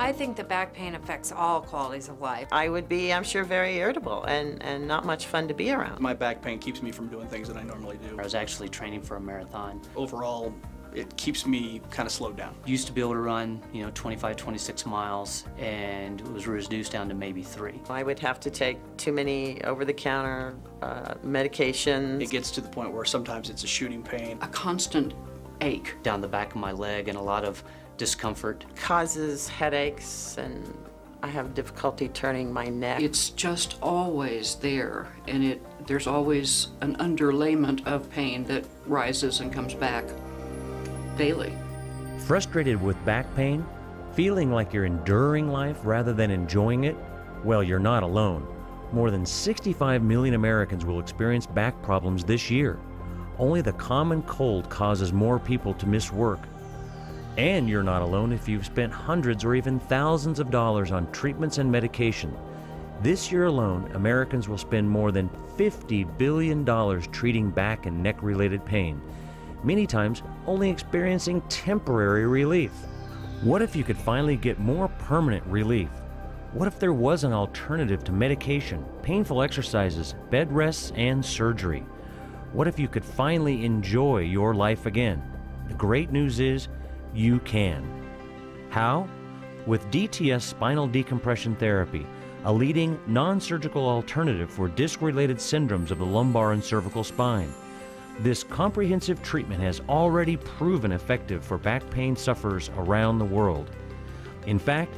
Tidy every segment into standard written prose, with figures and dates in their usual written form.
I think the back pain affects all qualities of life. I would be, I'm sure, very irritable and not much fun to be around. My back pain keeps me from doing things that I normally do. I was actually training for a marathon. Overall, it keeps me kind of slowed down. Used to be able to run, 25, 26 miles, and it was reduced down to maybe 3. I would have to take too many over-the-counter medications. It gets to the point where sometimes it's a shooting pain. A constant ache down the back of my leg and a lot of discomfort. Causes headaches, and I have difficulty turning my neck. It's just always there, and there's always an underlayment of pain that rises and comes back daily. Frustrated with back pain? Feeling like you're enduring life rather than enjoying it? Well, you're not alone. More than 65 million Americans will experience back problems this year. Only the common cold causes more people to miss work. And you're not alone if you've spent hundreds or even thousands of dollars on treatments and medication. This year alone, Americans will spend more than $50 billion treating back and neck-related pain, many times only experiencing temporary relief. What if you could finally get more permanent relief? What if there was an alternative to medication, painful exercises, bed rests, and surgery? What if you could finally enjoy your life again? The great news is, you can. How? With DTS spinal decompression therapy, a leading non-surgical alternative for disc-related syndromes of the lumbar and cervical spine. This comprehensive treatment has already proven effective for back pain sufferers around the world. In fact,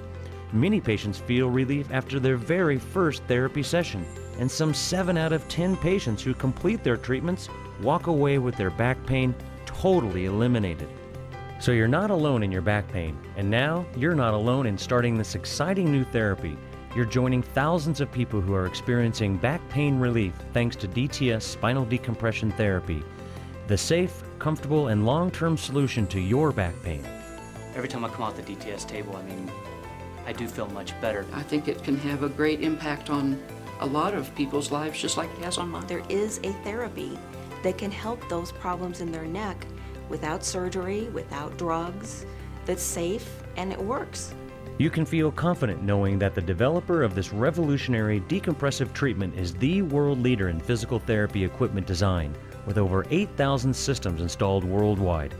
many patients feel relief after their very first therapy session, and some 7 out of 10 patients who complete their treatments walk away with their back pain totally eliminated. So you're not alone in your back pain, and now you're not alone in starting this exciting new therapy. You're joining thousands of people who are experiencing back pain relief thanks to DTS spinal decompression therapy, the safe, comfortable, and long-term solution to your back pain. Every time I come out the DTS table, I do feel much better. I think it can have a great impact on a lot of people's lives, just like it has on mine. There is a therapy that can help those problems in their neck without surgery, without drugs, that's safe, and it works. You can feel confident knowing that the developer of this revolutionary decompressive treatment is the world leader in physical therapy equipment design, with over 8,000 systems installed worldwide.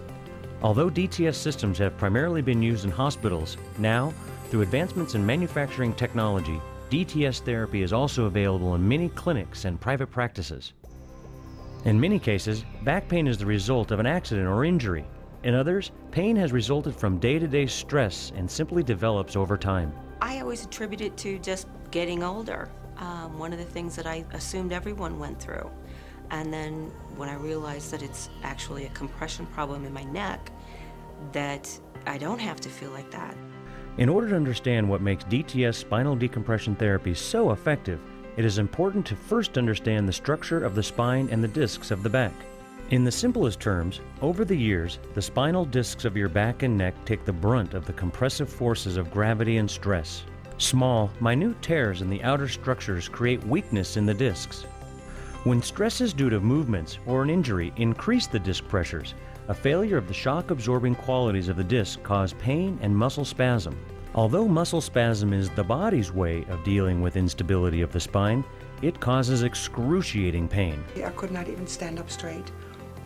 Although DTS systems have primarily been used in hospitals, now, through advancements in manufacturing technology, DTS therapy is also available in many clinics and private practices. In many cases, back pain is the result of an accident or injury. In others, pain has resulted from day-to-day stress and simply develops over time. I always attribute it to just getting older. One of the things that I assumed everyone went through. And then when I realized that it's actually a compression problem in my neck, that I don't have to feel like that. In order to understand what makes DTS spinal decompression therapy so effective, it is important to first understand the structure of the spine and the discs of the back. In the simplest terms, over the years, the spinal discs of your back and neck take the brunt of the compressive forces of gravity and stress. Small, minute tears in the outer structures create weakness in the discs. When stresses due to movements or an injury increase the disc pressures, a failure of the shock-absorbing qualities of the disc cause pain and muscle spasm. Although muscle spasm is the body's way of dealing with instability of the spine, it causes excruciating pain. I could not even stand up straight,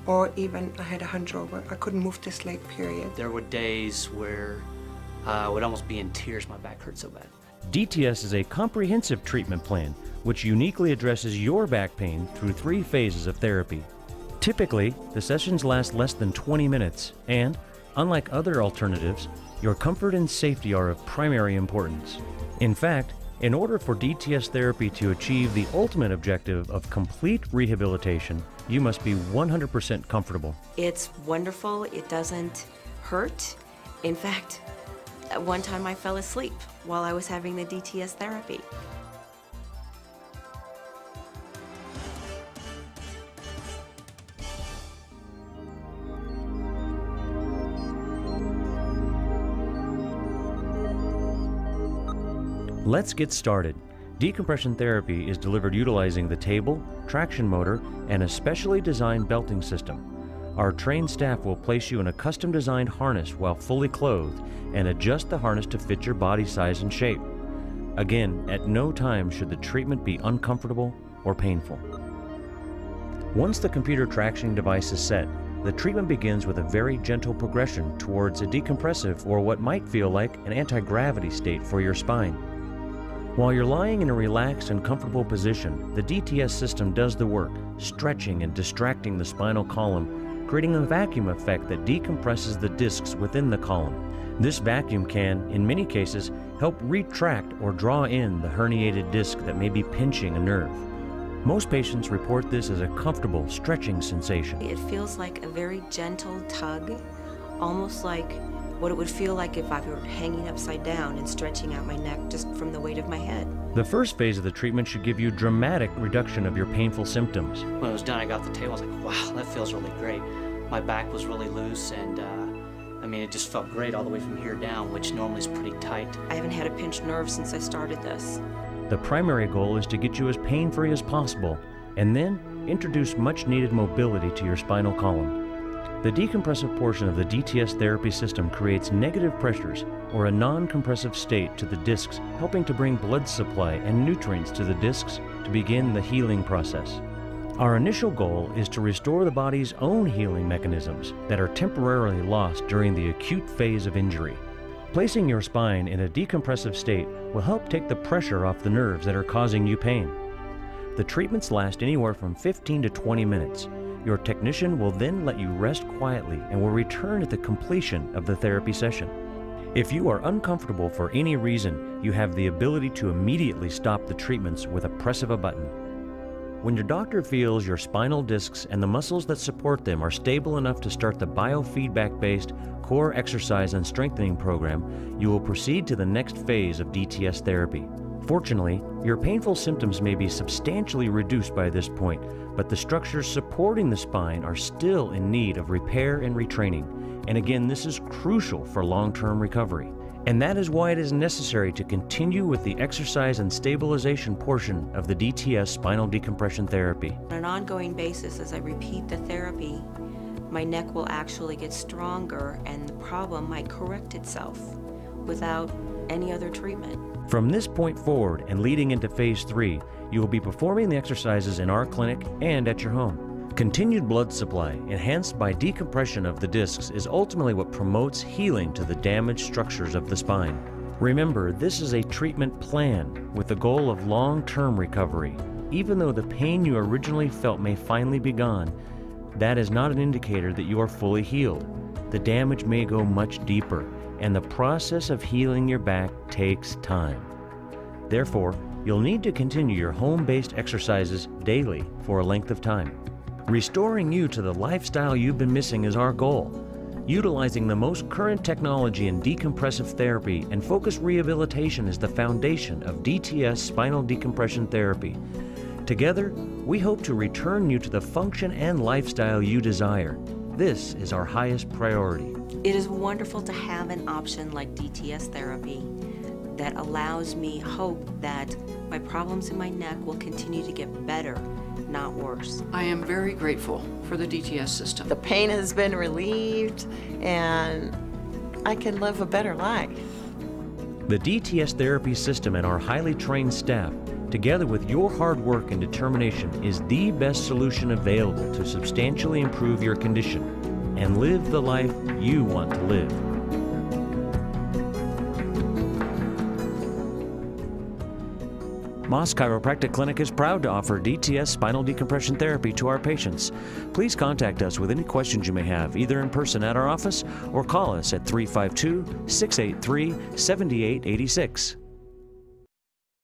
or even I had a hunch over. I couldn't move this leg, period. There were days where I would almost be in tears, my back hurt so bad. DTS is a comprehensive treatment plan which uniquely addresses your back pain through 3 phases of therapy. Typically, the sessions last less than 20 minutes, and, unlike other alternatives, your comfort and safety are of primary importance. In fact, in order for DTS therapy to achieve the ultimate objective of complete rehabilitation, you must be 100% comfortable. It's wonderful. It doesn't hurt. In fact, at one time I fell asleep while I was having the DTS therapy. Let's get started. Decompression therapy is delivered utilizing the table, traction motor, and a specially designed belting system. Our trained staff will place you in a custom-designed harness while fully clothed and adjust the harness to fit your body size and shape. Again, at no time should the treatment be uncomfortable or painful. Once the computer traction device is set, the treatment begins with a very gentle progression towards a decompressive or what might feel like an anti-gravity state for your spine. While you're lying in a relaxed and comfortable position, the DTS system does the work, stretching and distracting the spinal column, creating a vacuum effect that decompresses the discs within the column. This vacuum can, in many cases, help retract or draw in the herniated disc that may be pinching a nerve. Most patients report this as a comfortable, stretching sensation. It feels like a very gentle tug, almost like what it would feel like if I were hanging upside down and stretching out my neck just from the weight of my head. The first phase of the treatment should give you dramatic reduction of your painful symptoms. When it was done, I got the table, I was like, wow, that feels really great. My back was really loose, and I mean, it just felt great all the way from here down, which normally is pretty tight. I haven't had a pinched nerve since I started this. The primary goal is to get you as pain-free as possible, and then introduce much-needed mobility to your spinal column. The decompressive portion of the DTS therapy system creates negative pressures or a non-compressive state to the discs, helping to bring blood supply and nutrients to the discs to begin the healing process. Our initial goal is to restore the body's own healing mechanisms that are temporarily lost during the acute phase of injury. Placing your spine in a decompressive state will help take the pressure off the nerves that are causing you pain. The treatments last anywhere from 15 to 20 minutes. Your technician will then let you rest quietly and will return at the completion of the therapy session. If you are uncomfortable for any reason, you have the ability to immediately stop the treatments with a press of a button. When your doctor feels your spinal discs and the muscles that support them are stable enough to start the biofeedback-based core exercise and strengthening program, you will proceed to the next phase of DTS therapy. Fortunately, your painful symptoms may be substantially reduced by this point, but the structures supporting the spine are still in need of repair and retraining. And again, this is crucial for long-term recovery. And that is why it is necessary to continue with the exercise and stabilization portion of the DTS spinal decompression therapy. On an ongoing basis, as I repeat the therapy, my neck will actually get stronger and the problem might correct itself without any other treatment. From this point forward and leading into phase 3, you will be performing the exercises in our clinic and at your home. Continued blood supply, enhanced by decompression of the discs, is ultimately what promotes healing to the damaged structures of the spine. Remember, this is a treatment plan with the goal of long-term recovery. Even though the pain you originally felt may finally be gone, that is not an indicator that you are fully healed. The damage may go much deeper, and the process of healing your back takes time. Therefore, you'll need to continue your home-based exercises daily for a length of time. Restoring you to the lifestyle you've been missing is our goal. Utilizing the most current technology in decompressive therapy and focused rehabilitation is the foundation of DTS spinal decompression therapy. Together, we hope to return you to the function and lifestyle you desire. This is our highest priority. It is wonderful to have an option like DTS therapy that allows me hope that my problems in my neck will continue to get better, not worse. I am very grateful for the DTS system. The pain has been relieved and I can live a better life. The DTS therapy system and our highly trained staff, together with your hard work and determination, is the best solution available to substantially improve your condition and live the life you want to live. Moss Chiropractic Clinic is proud to offer DTS spinal decompression therapy to our patients. Please contact us with any questions you may have, either in person at our office or call us at 352-683-7886.